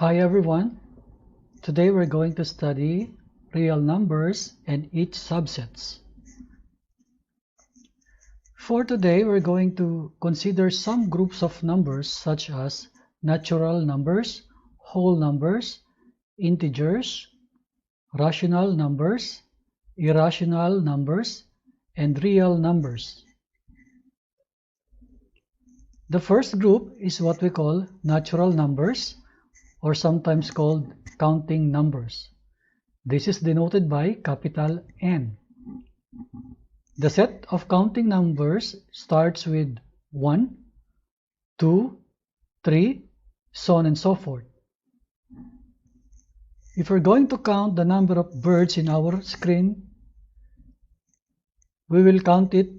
Hi everyone, today we're going to study real numbers and its subsets. For today we're going to consider some groups of numbers such as natural numbers, whole numbers, integers, rational numbers, irrational numbers, and real numbers. The first group is what we call natural numbers, or sometimes called counting numbers. This is denoted by capital N. The set of counting numbers starts with 1, 2, 3, so on and so forth. If we're going to count the number of birds in our screen, we will count it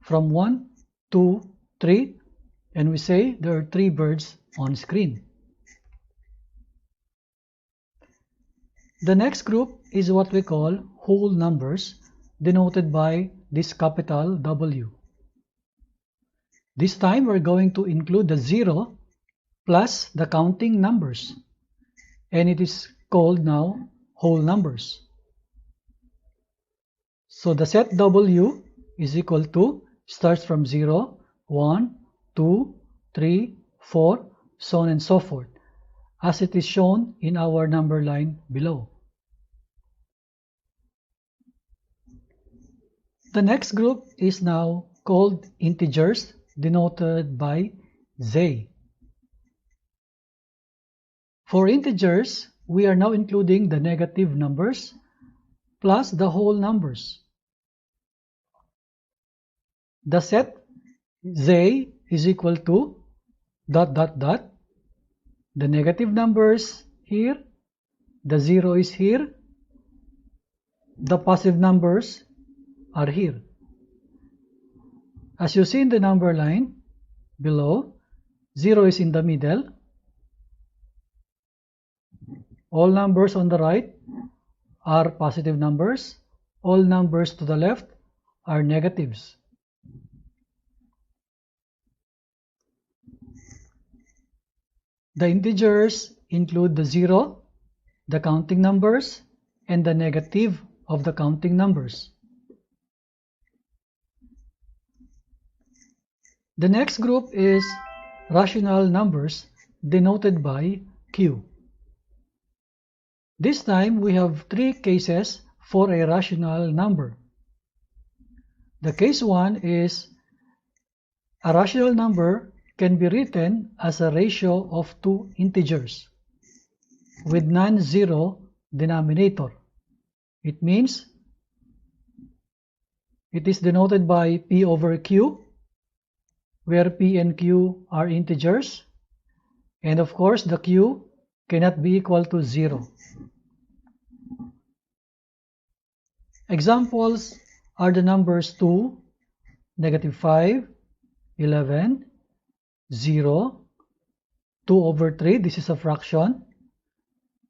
from 1, 2, 3, and we say there are 3 birds on screen. The next group is what we call whole numbers, denoted by this capital W. This time we're going to include the 0 plus the counting numbers, and it is called now whole numbers. So the set W is equal to, starts from 0, 1, 2, 3, 4, so on and so forth, as it is shown in our number line below. The next group is now called integers, denoted by Z. For integers, we are now including the negative numbers plus the whole numbers. The set Z is equal to ... The negative numbers here, the 0 is here, the positive numbers are here. As you see in the number line below, 0 is in the middle. All numbers on the right are positive numbers. All numbers to the left are negatives. The integers include the 0, the counting numbers, and the negative of the counting numbers. The next group is rational numbers, denoted by Q. This time we have 3 cases for a rational number. The case 1 is a rational number can be written as a ratio of 2 integers with non-zero denominator. It means it is denoted by P over Q, where P and Q are integers, and of course the Q cannot be equal to 0. Examples are the numbers 2, -5, 11, 0, 2 over 3, this is a fraction.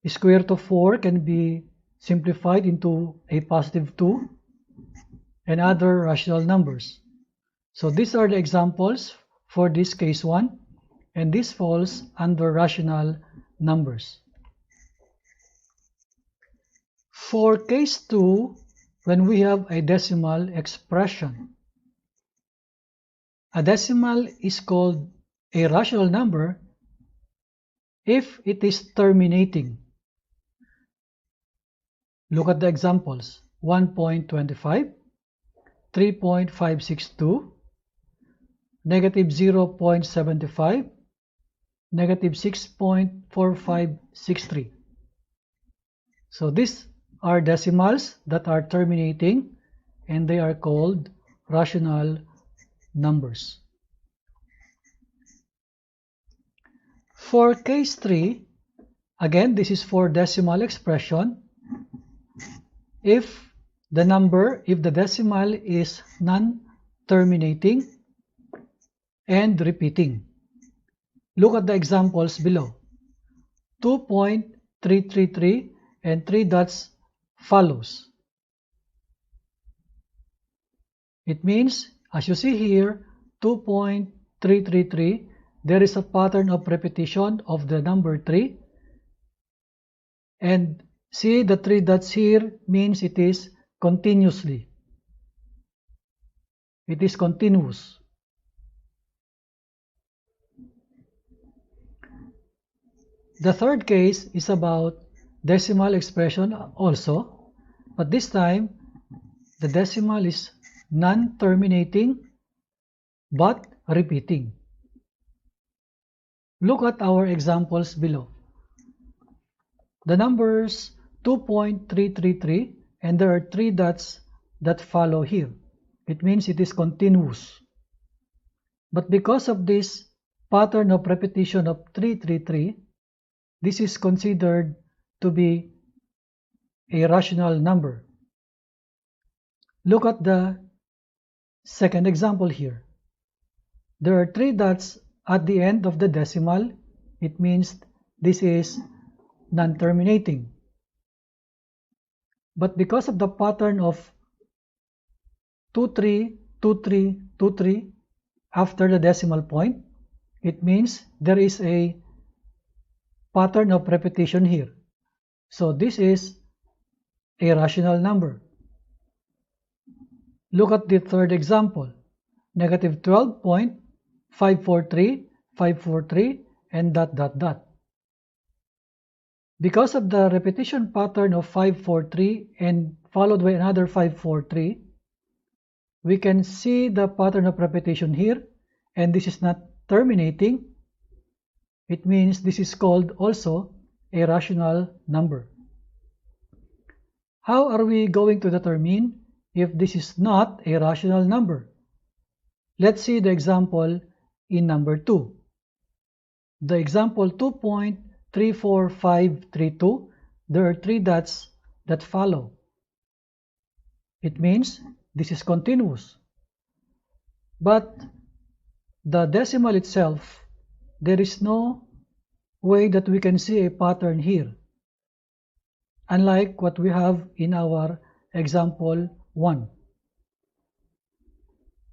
Square root of 4 can be simplified into a positive 2, and other rational numbers. So these are the examples for this case 1, and this falls under rational numbers. For case 2, when we have a decimal expression, a decimal is called a rational number if it is terminating. Look at the examples: 1.25, 3.562, -0.75, -6.4563. So these are decimals that are terminating, and they are called rational numbers. For case 3, again this is for decimal expression. If the decimal is non-terminating and repeating. Look at the examples below: 2.333 and 3 dots follows. It means, as you see here, 2.333, there is a pattern of repetition of the number 3, And see the three dots here means it is continuously. It is continuous. The third case is about decimal expression also, but this time the decimal is non-terminating but repeating. Look at our examples below. The numbers 2.333 and there are three dots that follow here. It means it is continuous. But because of this pattern of repetition of 333, this is considered to be a rational number. Look at the second example here. There are three dots at the end of the decimal. It means this is non-terminating. But because of the pattern of 232323 after the decimal point, it means there is a pattern of repetition here. So this is a rational number. Look at the third example, negative 12.543, and dot dot dot. Because of the repetition pattern of 543 and followed by another 543, we can see the pattern of repetition here, and this is not terminating. It means this is called also a rational number. How are we going to determine if this is not a rational number? Let's see the example in number 2. The example 2.34532, there are three dots that follow. It means this is continuous. But the decimal itself, there is no way that we can see a pattern here, unlike what we have in our example 1.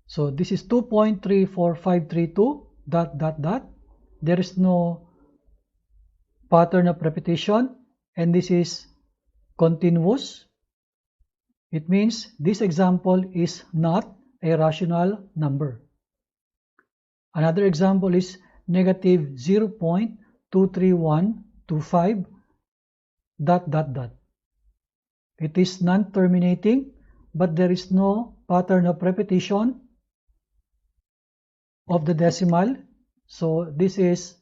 So this is 2.34532 dot dot dot. There is no pattern of repetition, and this is continuous. It means this example is not a rational number. Another example is negative 0.23125 dot dot dot. It is non-terminating, but there is no pattern of repetition of the decimal, so this is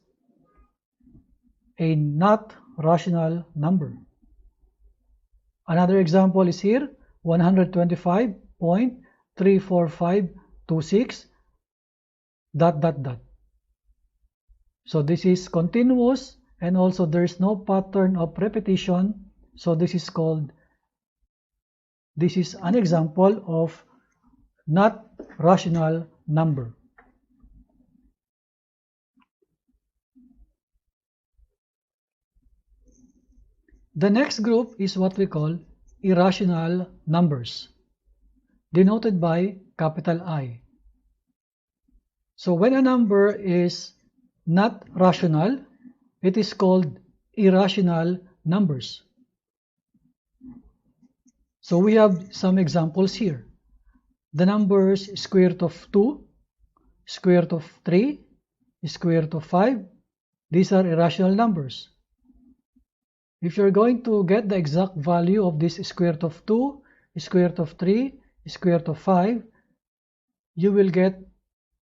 a not rational number. Another example is here, 125.34526 dot dot dot. So this is continuous, and also there is no pattern of repetition, so this is an example of not rational number. The next group is what we call irrational numbers, denoted by capital I. So when a number is not rational, it is called irrational numbers. So we have some examples here. The numbers square root of 2, square root of 3, square root of 5, these are irrational numbers. If you're going to get the exact value of this square root of 2, square root of 3, square root of 5, you will get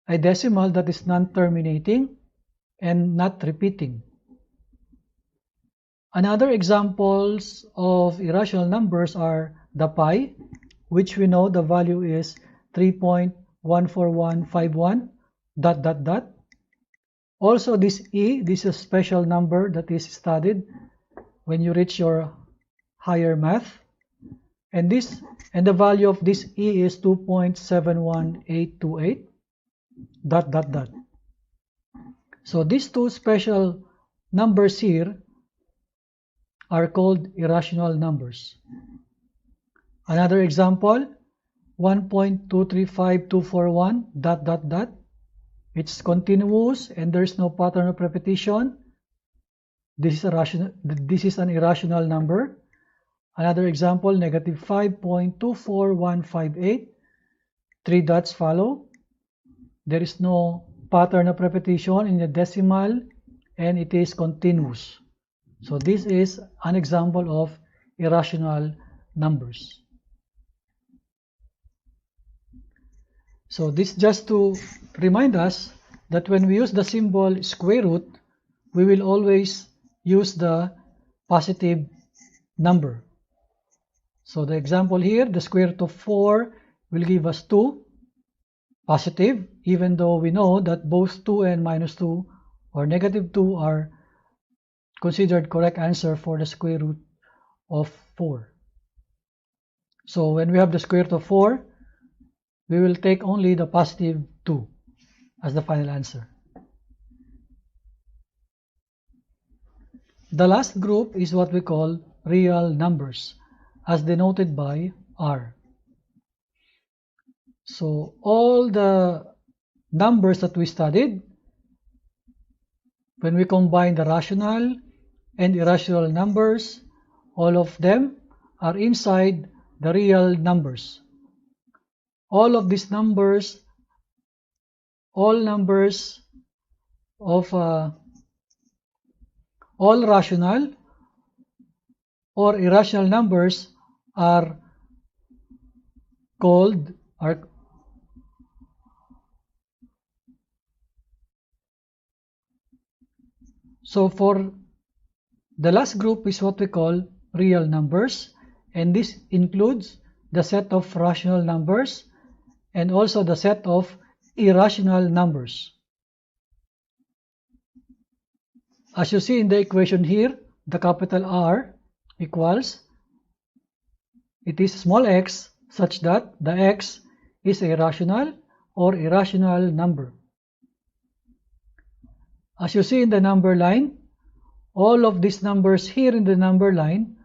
a decimal that is non-terminating and not repeating. Another examples of irrational numbers are the pi, which we know the value is 3.14151 dot dot dot. Also this e, this is a special number that is studied when you reach your higher math, and the value of this e is 2.71828 dot dot dot. So these two special numbers here are called irrational numbers. Another example, 1.235241 dot dot dot. It's continuous and there's no pattern of repetition. This is an irrational number. Another example, negative 5.24158. 3 dots follow. There is no pattern of repetition in the decimal, and it is continuous. So this is an example of irrational numbers. So this just to remind us that when we use the symbol square root, we will always use the positive number. So the example here, the square root of 4 will give us 2, positive, even though we know that both 2 and minus 2 or negative 2 are considered correct answer for the square root of 4. So when we have the square root of 4, we will take only the positive 2 as the final answer. The last group is what we call real numbers, as denoted by R. So all the numbers that we studied, when we combine the rational and irrational numbers, all of them are inside the real numbers. All of these numbers, all numbers of all rational or irrational numbers are called So for the last group is what we call real numbers, and this includes the set of rational numbers and also the set of irrational numbers. As you see in the equation here, the capital R equals, it is small x such that the x is a rational or irrational number. As you see in the number line, all of these numbers here in the number line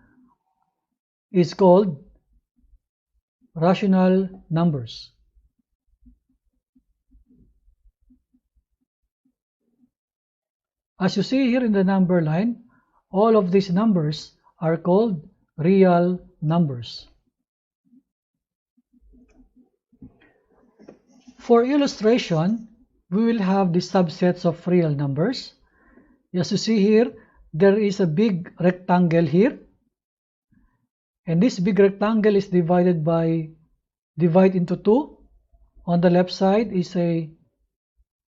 is called rational numbers. As you see here in the number line, all of these numbers are called real numbers. For illustration, we will have the subsets of real numbers. As you see here, there is a big rectangle here, and this big rectangle is divided into two. On the left side is a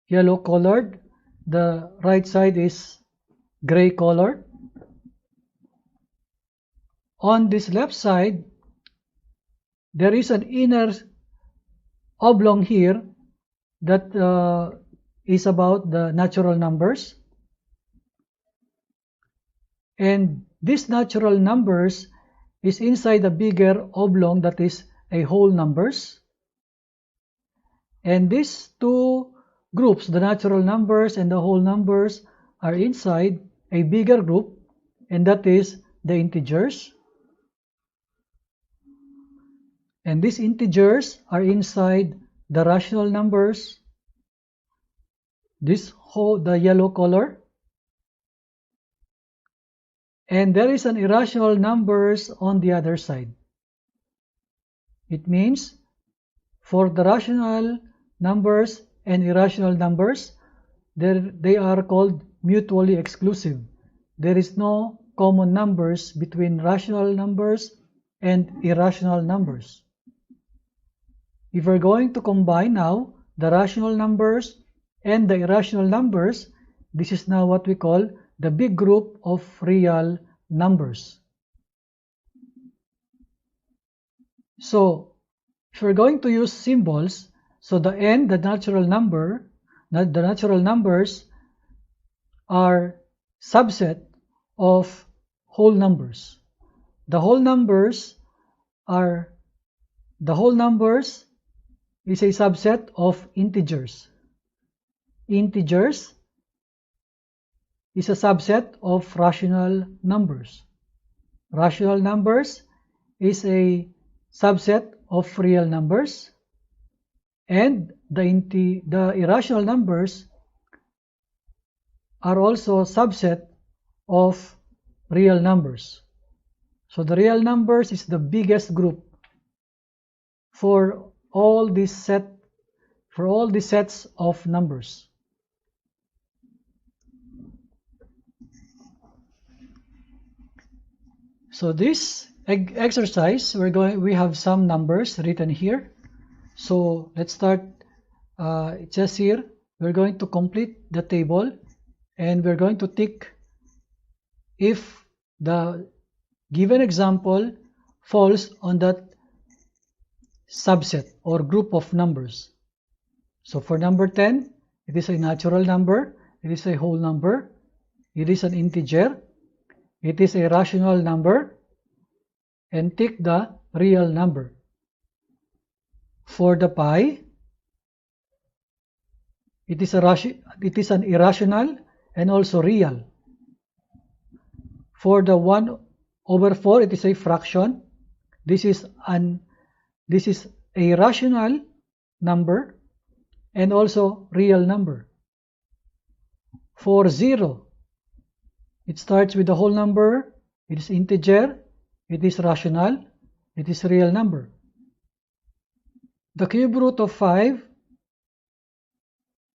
yellow colored, the right side is gray colored. On this left side, there is an inner oblong here that is about the natural numbers, and these natural numbers is inside the bigger oblong that is a whole numbers, and these two groups, the natural numbers and the whole numbers, are inside a bigger group, and that is the integers, and these integers are inside the rational numbers, the yellow color, and there is an irrational numbers on the other side. It means for the rational numbers and irrational numbers, they are called mutually exclusive. There is no common numbers between rational numbers and irrational numbers. If we're going to combine now the rational numbers and the irrational numbers, this is now what we call the big group of real numbers. So if we're going to use symbols, so the n, the natural numbers are subset of whole numbers. The whole numbers is a subset of integers. Integers is a subset of rational numbers. Rational numbers is a subset of real numbers, and the irrational numbers are also a subset of real numbers. So the real numbers is the biggest group for all these sets of numbers. So this exercise, we have some numbers written here. So let's start. It says here we're going to complete the table, and we're going to tick if the given example falls on that subset or group of numbers. So for number 10, it is a natural number, it is a whole number, it is an integer, it is a rational number, and tick the real number. For the pi, it is an irrational and also real. For the 1/4, it is a fraction. This is a rational number and also real number. For 0, it starts with the whole number, it is integer, it is rational, it is real number. The cube root of 5,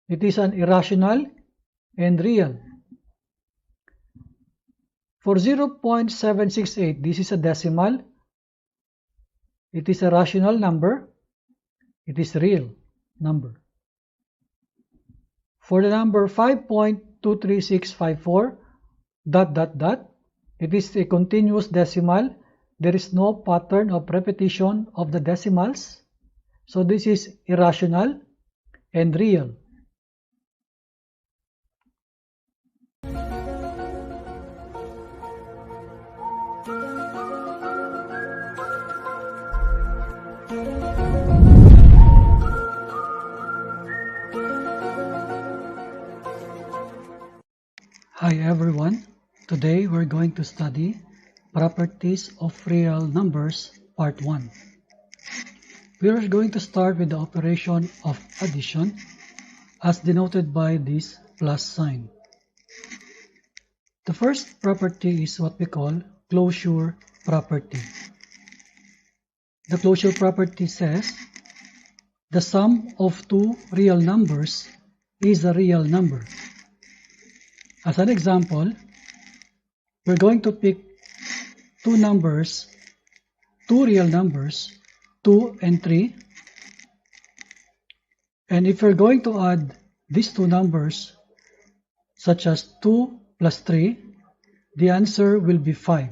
it is an irrational and real. For 0.768, this is a decimal, it is a rational number, it is real number. For the number 5.23654, ... it is a continuous decimal, there is no pattern of repetition of the decimals, so this is irrational and real. Hi everyone, today we're going to study Properties of Real Numbers Part 1. We are going to start with the operation of addition as denoted by this plus sign. The first property is what we call closure property. The closure property says the sum of two real numbers is a real number. As an example, we're going to pick two real numbers, 2 and 3. And if we're going to add these two numbers, such as 2 plus 3, the answer will be 5.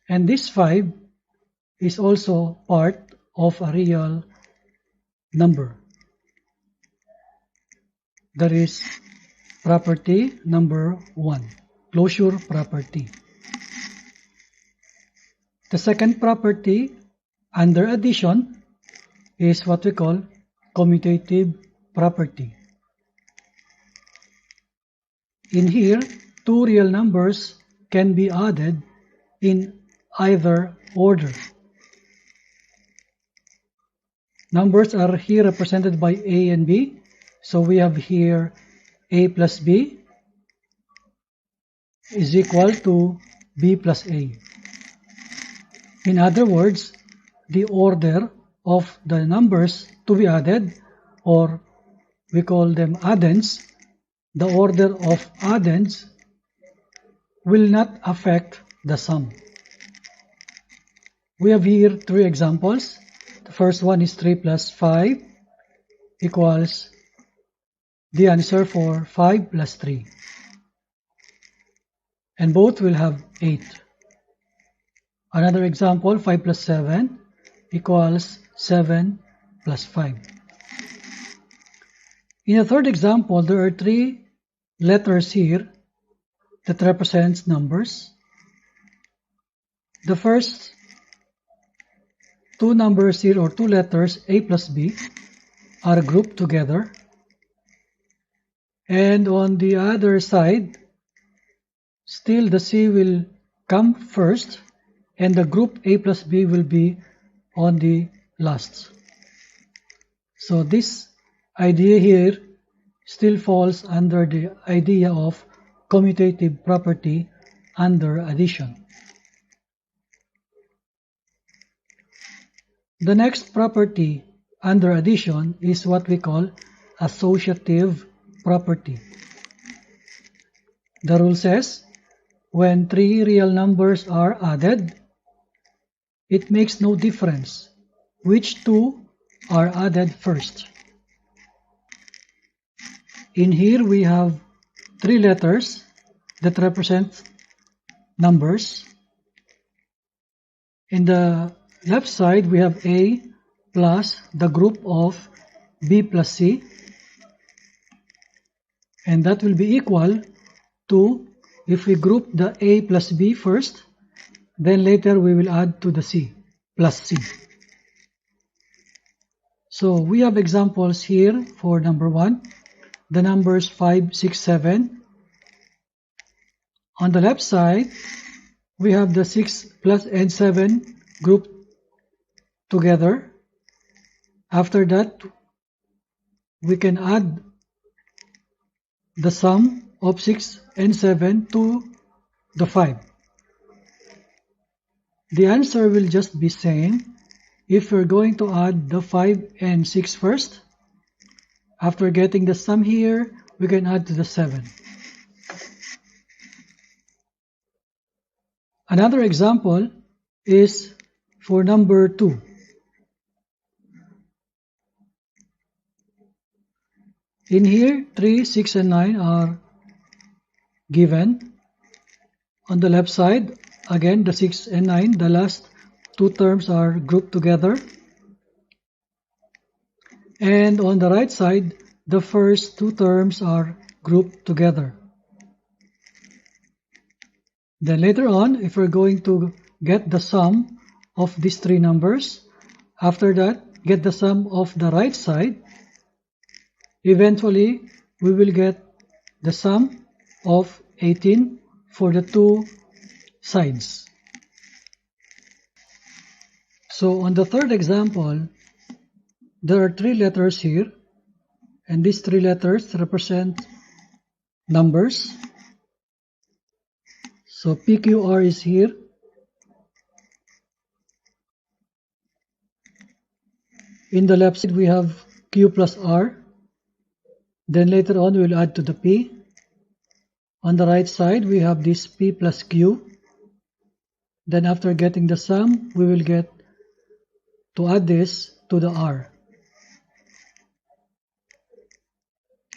And this 5 is also part of a real number. That is property number 1, closure property. The second property under addition is what we call commutative property. In here, two real numbers can be added in either order. Numbers are here represented by A and B, so we have here A plus B is equal to B plus A. In other words, the order of the numbers to be added, or we call them addends, the order of addends will not affect the sum. We have here three examples. The first one is 3 plus 5 equals the answer for 5 plus 3. And both will have 8. Another example, 5 plus 7 equals 7 plus 5. In a third example, there are three letters here that represents numbers. The first two numbers here, or two letters, A plus B, are grouped together. And on the other side, still the C will come first, and the group A plus B will be on the last. So this idea here still falls under the idea of commutative property under addition. The next property under addition is what we call associative property. The rule says when three real numbers are added, it makes no difference which two are added first. In here we have three letters that represent numbers. In the left side we have A plus the group of B plus C, and that will be equal to, if we group the A plus B first, then later we will add to the C plus C. So we have examples here for number 1, the numbers 5, 6, 7. On the left side, we have the 6 plus and 7 grouped together. After that, we can add the sum of 6 and 7 to the 5. The answer will just be same if we're going to add the 5 and 6 first. After getting the sum here, we can add to the 7. Another example is for number 2. In here, 3, 6, and 9 are given. On the left side, again the 6 and 9, the last two terms are grouped together. And on the right side, the first two terms are grouped together. Then later on, if we're going to get the sum of these three numbers, after that, get the sum of the right side, eventually we will get the sum of 18 for the two sides. So on the third example, there are three letters here, and these three letters represent numbers. So PQR is here. In the left side we have Q plus R. Then later on we will add to the P. On the right side we have this P plus Q. Then after getting the sum, we will get to add this to the R.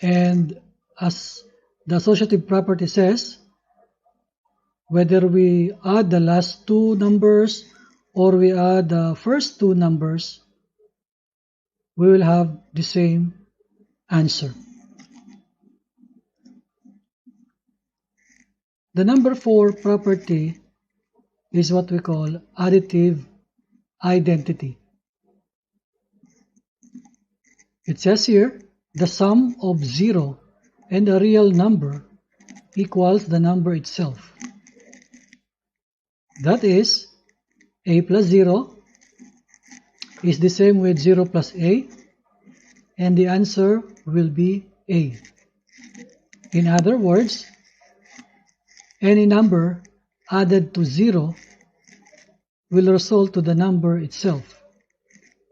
And as the associative property says, whether we add the last two numbers or we add the first two numbers, we will have the same answer. The number 4 property is what we call additive identity. It says here, the sum of 0 and a real number equals the number itself. That is, A plus 0 is the same with 0 plus A, and the answer will be A. In other words, any number added to 0 will result to the number itself,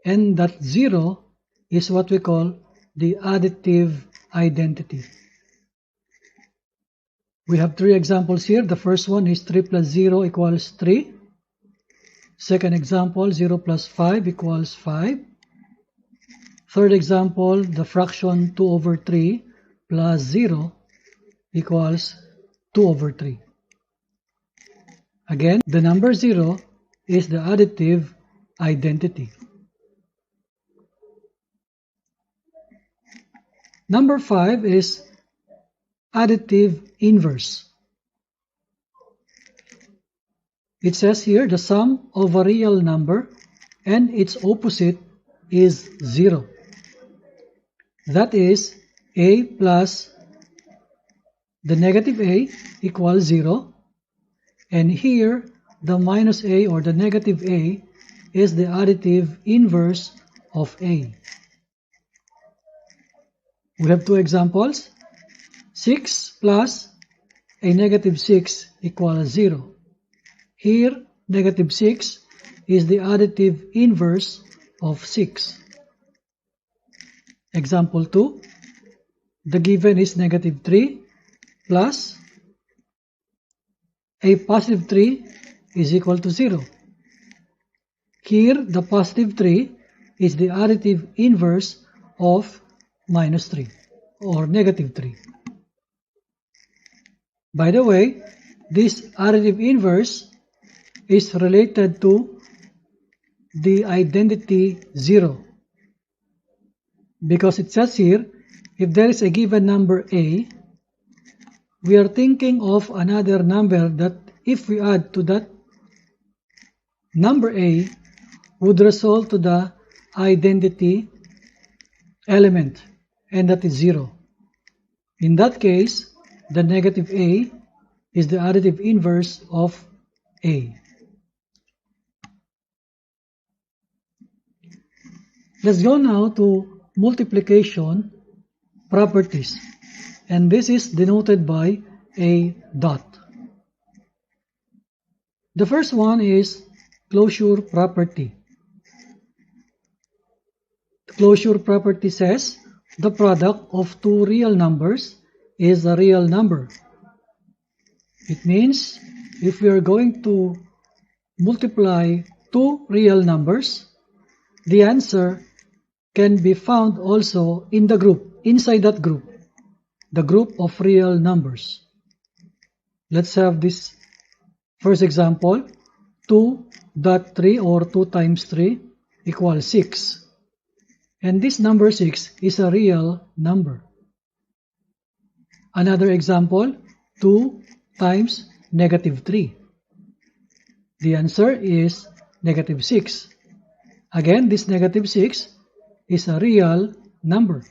and that 0 is what we call the additive identity. We have three examples here. The first one is 3 plus 0 equals 3. Second example, 0 plus 5 equals 5. Third example, the fraction 2 over 3 plus 0 equals 2 over 3. Again, the number 0 is the additive identity. Number 5 is additive inverse. It says here the sum of a real number and its opposite is 0. That is, A plus the negative A equals 0, and here the minus A or the negative A is the additive inverse of A. We have two examples. 6 plus a negative 6 equals 0. Here, negative 6 is the additive inverse of 6. Example 2, the given is negative 3 plus a positive 3 is equal to 0. Here, the positive 3 is the additive inverse of minus 3 or negative 3. By the way, this additive inverse is related to the identity 0, because it says here, if there is a given number a, we are thinking of another number that if we add to that number a would result to the identity element, and that is 0. In that case, the negative a is the additive inverse of a. Let's go now to multiplication properties, and this is denoted by a dot. The first one is closure property. The closure property says the product of two real numbers is a real number. It means if we are going to multiply two real numbers, the answer can be found also in the group, inside that group, the group of real numbers. Let's have this first example, 2.3 or 2 times 3 equals 6. And this number 6 is a real number. Another example, 2 times negative 3. The answer is negative 6. Again, this negative 6 is a real number.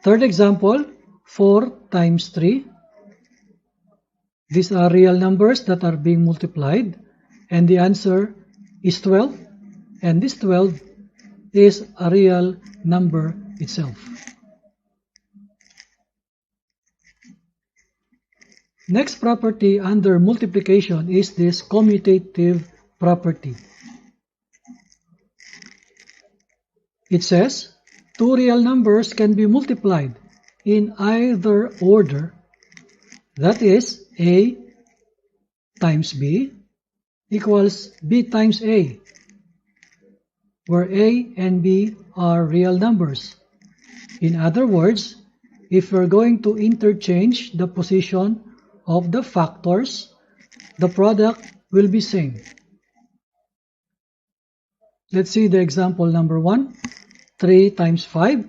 Third example, 4 times 3. These are real numbers that are being multiplied, and the answer is 12, and this 12 is a real number itself. Next property under multiplication is this commutative property. It says two real numbers can be multiplied in either order, that is, a times b equals b times a, where a and b are real numbers. In other words, if we're going to interchange the position of the factors, the product will be same. Let's see the example number 1. 3 times 5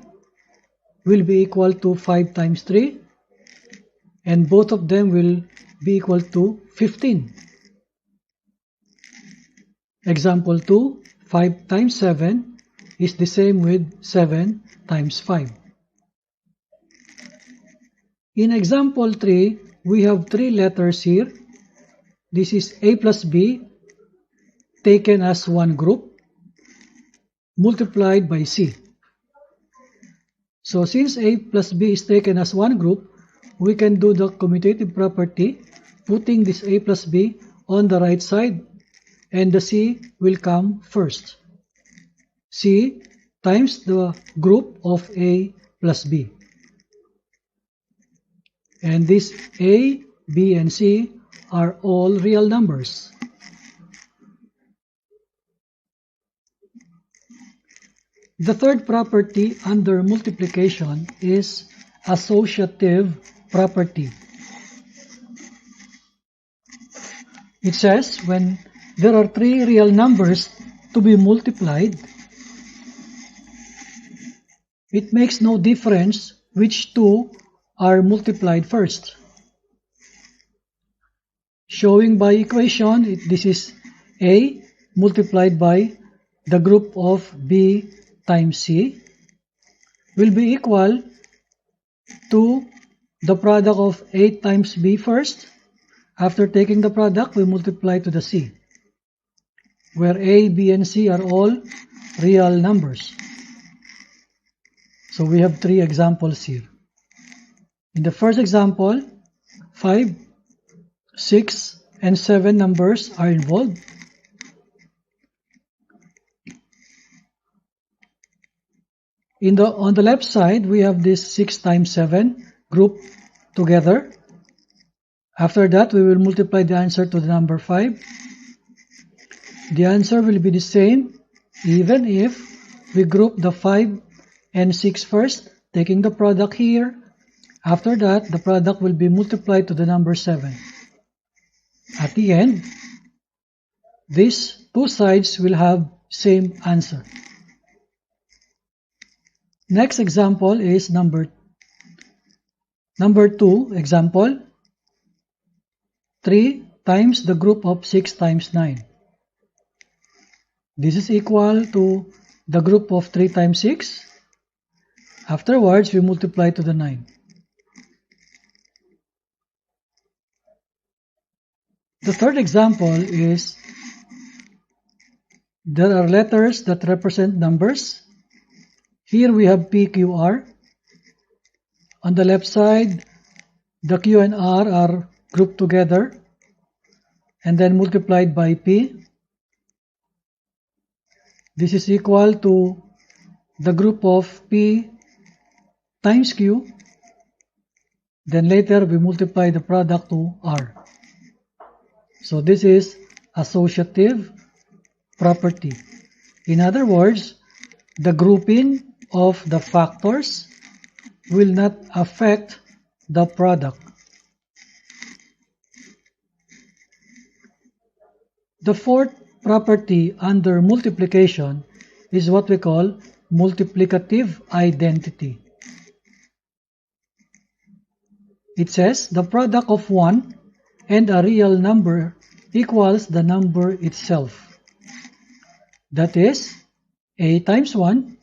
will be equal to 5 times 3, and both of them will be equal to 15. Example 2, 5 times 7 is the same with 7 times 5. In example 3, we have 3 letters here. This is a plus b taken as one group multiplied by c. So since a plus b is taken as one group, we can do the commutative property, putting this a plus b on the right side, and the c will come first. C times the group of a plus b. And this a, b, and c are all real numbers. The third property under multiplication is associative property. It says when there are 3 real numbers to be multiplied, it makes no difference which 2 are multiplied first. Showing by equation, this is a multiplied by the group of b times c will be equal to the product of a times b first. After taking the product, we multiply to the c, where a, b, and c are all real numbers. So we have 3 examples here. In the first example, 5, 6, and 7 numbers are involved. On the left side, we have this 6 times 7 grouped together. After that, we will multiply the answer to the number 5. The answer will be the same even if we group the 5 and 6 first, taking the product here. After that, the product will be multiplied to the number 7. At the end, these two sides will have same answer. Next example is number 2 example. 3 times the group of 6 times 9. This is equal to the group of 3 times 6. Afterwards, we multiply to the 9. The third example is there are letters that represent numbers. Here we have P, Q, R. On the left side, the Q and R are grouped together and then multiplied by P. This is equal to the group of P times Q. Then later we multiply the product to R. So this is associative property. In other words, the grouping of the factors will not affect the product. The fourth property under multiplication is what we call multiplicative identity. It says the product of 1 and a real number equals the number itself. That is, A times 1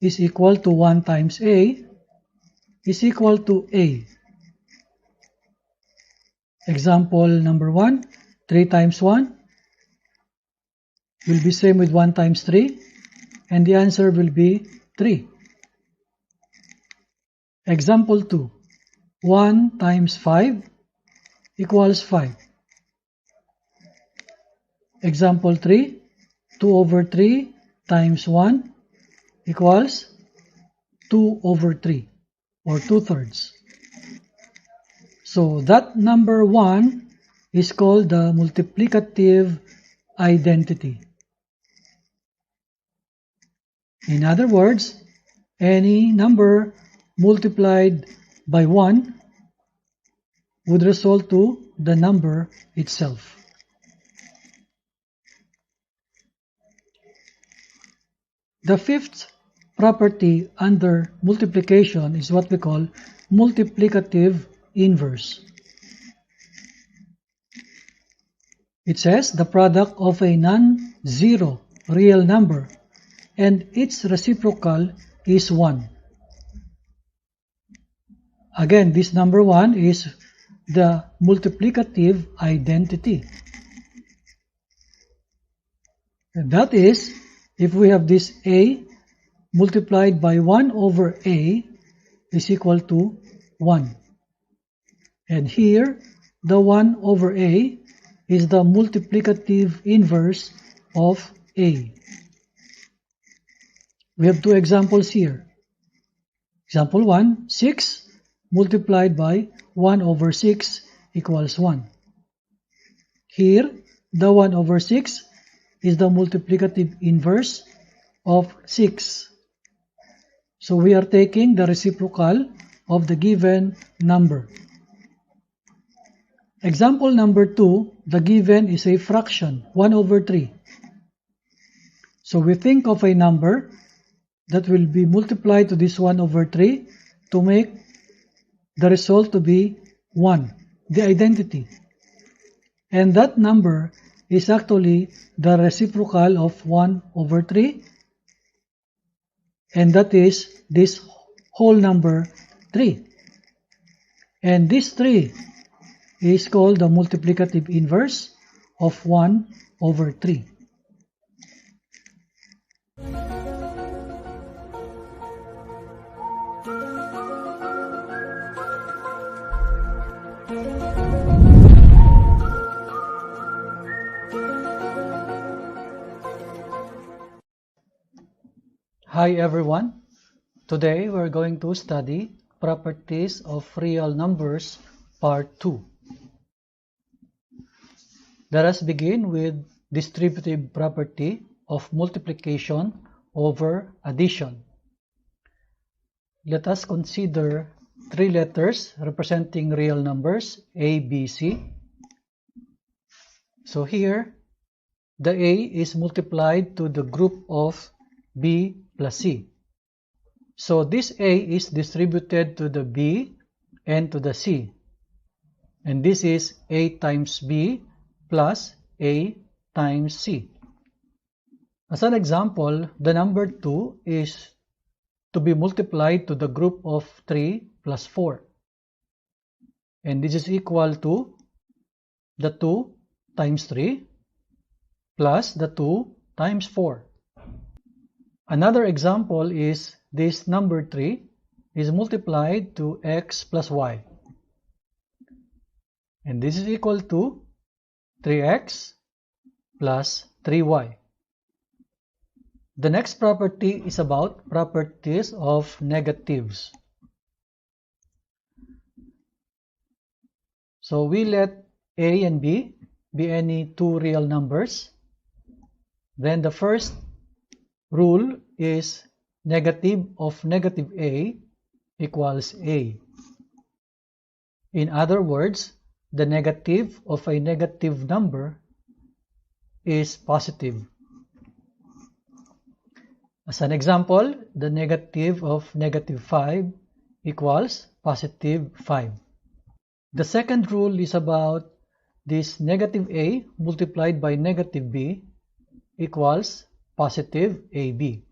is equal to 1 times A is equal to A. Example number 1, 3 times 1 will be same with 1 times 3 and the answer will be 3. Example 2, 1 times 5 equals 5. Example 3, 2 over 3 times 1 equals 2 over 3 or 2/3. So that number 1 is called the multiplicative identity. In other words, any number multiplied by 1 would result to the number itself. The fifth property under multiplication is what we call multiplicative inverse. It says the product of a non-zero real number and its reciprocal is 1. Again, this number 1 is the multiplicative identity. And that is, if we have this A multiplied by 1 over A is equal to 1. And here, the 1 over A is the multiplicative inverse of A. We have two examples here. Example 1, 6 multiplied by 1 over 6 equals 1. Here, the 1 over 6 is the multiplicative inverse of 6. So we are taking the reciprocal of the given number. Example number 2, the given is a fraction, 1 over 3. So we think of a number that will be multiplied to this 1 over 3 to make the result to be 1, the identity. And that number is actually the reciprocal of 1 over 3, and that is this whole number 3. And this 3 is called the multiplicative inverse of 1 over 3. Hi everyone. Today we're going to study properties of real numbers part 2. Let us begin with distributive property of multiplication over addition. Let us consider three letters representing real numbers A, B, C. So here the A is multiplied to the group of B plus C. So this A is distributed to the B and to the C. And this is A times B plus A times C. As an example, the number 2 is to be multiplied to the group of 3 plus 4. And this is equal to the 2 times 3 plus the 2 times 4. Another example is this number 3 is multiplied to x plus y. And this is equal to 3x plus 3y. The next property is about properties of negatives. So we let A and B be any two real numbers. Then the first rule is negative of negative A equals A. In other words, the negative of a negative number is positive. As an example, the negative of negative 5 equals positive 5. The second rule is about this negative A multiplied by negative B equals positive AB.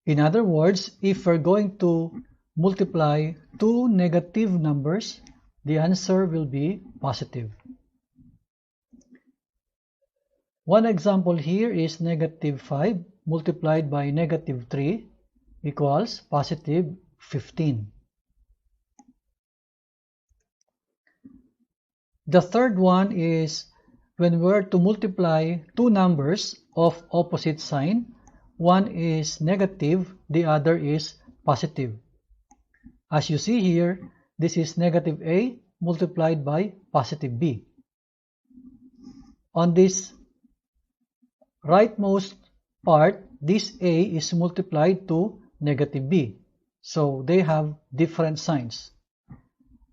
In other words, if we're going to multiply two negative numbers, the answer will be positive. One example here is negative 5 multiplied by negative 3 equals positive 15. The third one is when we're to multiply two numbers of opposite sign, one is negative, the other is positive. As you see here, this is negative A multiplied by positive B. On this rightmost part, this A is multiplied to negative B. So they have different signs.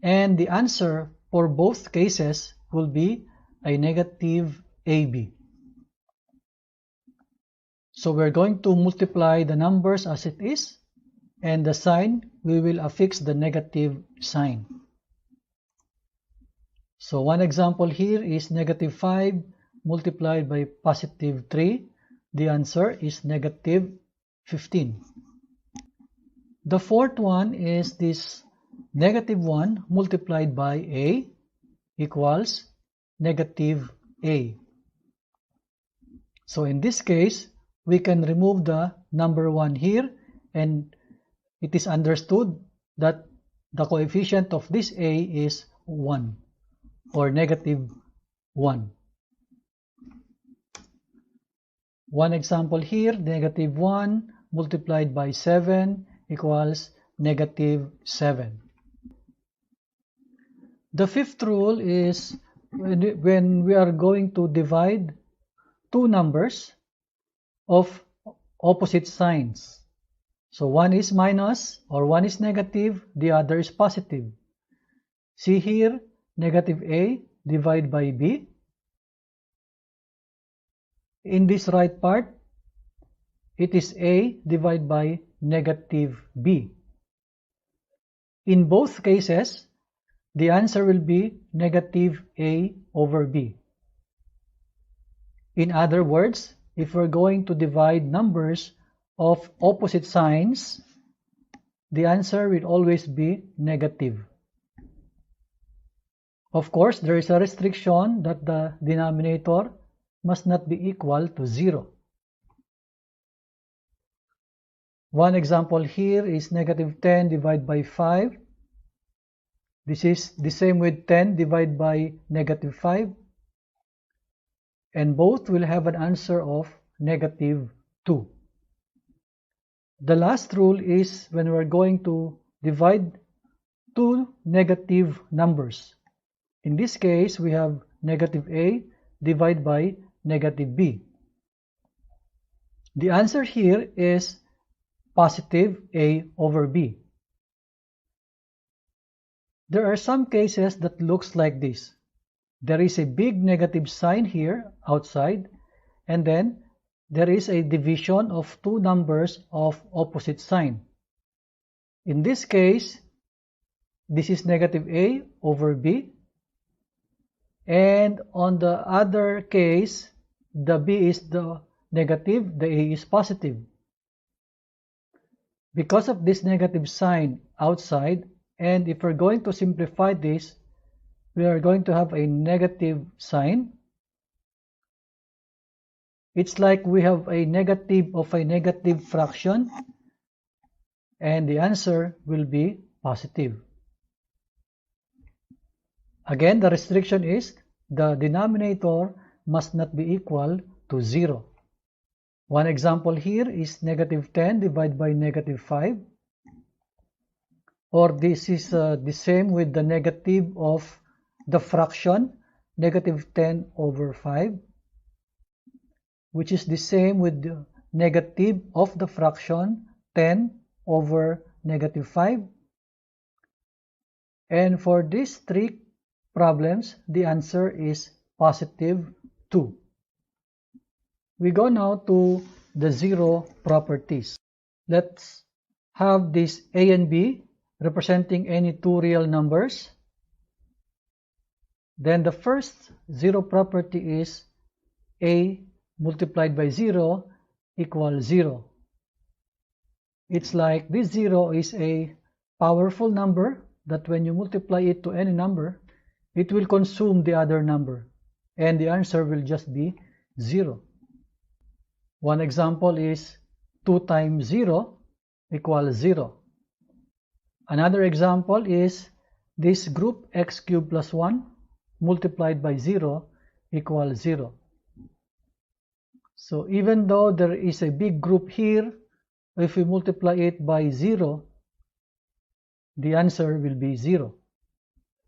And the answer for both cases will be a negative AB. So we're going to multiply the numbers as it is, and the sign, we will affix the negative sign. So one example here is negative 5 multiplied by positive 3. The answer is negative 15. The fourth one is this negative 1 multiplied by A equals negative A. So in this case, we can remove the number 1 here, and it is understood that the coefficient of this A is 1 or negative 1. One example here, negative 1 multiplied by 7 equals negative 7. The fifth rule is when we are going to divide two numbers of opposite signs. So one is minus or one is negative, the other is positive. See here, negative A divided by B. In this right part, it is A divided by negative B. In both cases, the answer will be negative A over B. In other words, if we're going to divide numbers of opposite signs, the answer will always be negative. Of course, there is a restriction that the denominator must not be equal to 0. One example here is negative 10 divided by 5. This is the same with 10 divided by negative 5. And both will have an answer of negative 2. The last rule is when we're going to divide two negative numbers. In this case, we have negative a divided by negative b. The answer here is positive a over b. There are some cases that looks like this. There is a big negative sign here outside, and then there is a division of two numbers of opposite sign. In this case, this is negative a over b, and on the other case, the b is the negative, the a is positive. Because of this negative sign outside, and if we're going to simplify this, we are going to have a negative sign. It's like we have a negative of a negative fraction, and the answer will be positive. Again, the restriction is the denominator must not be equal to 0. One example here is negative 10 divided by negative 5. Or this is the same with the negative of the fraction negative 10 over 5, which is the same with the negative of the fraction 10 over negative 5. And for these three problems, the answer is positive 2. We go now to the zero properties. Let's have this a and b representing any two real numbers. Then the first zero property is a multiplied by 0 equals 0. It's like this 0 is a powerful number that when you multiply it to any number, it will consume the other number, and the answer will just be 0. One example is 2 times 0 equals 0. Another example is this group x cubed plus 1 multiplied by 0 equals 0. So even though there is a big group here, if we multiply it by 0, the answer will be 0.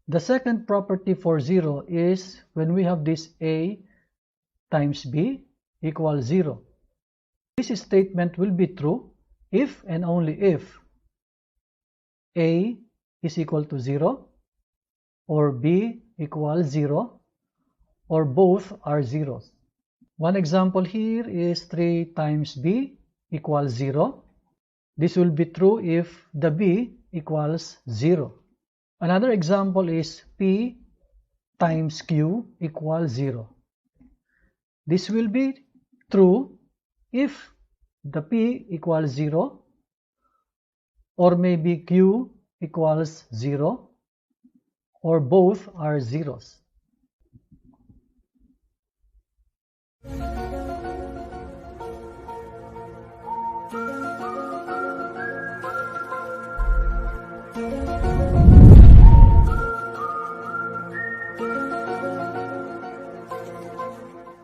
The second property for 0 is when we have this a times b equals 0. This statement will be true if and only if a is equal to 0, or b equals 0, or both are zeros. One example here is 3 times b equals 0. This will be true if the b equals 0. Another example is p times q equals 0. This will be true if the p equals 0, or maybe q equals 0, or both are zeros.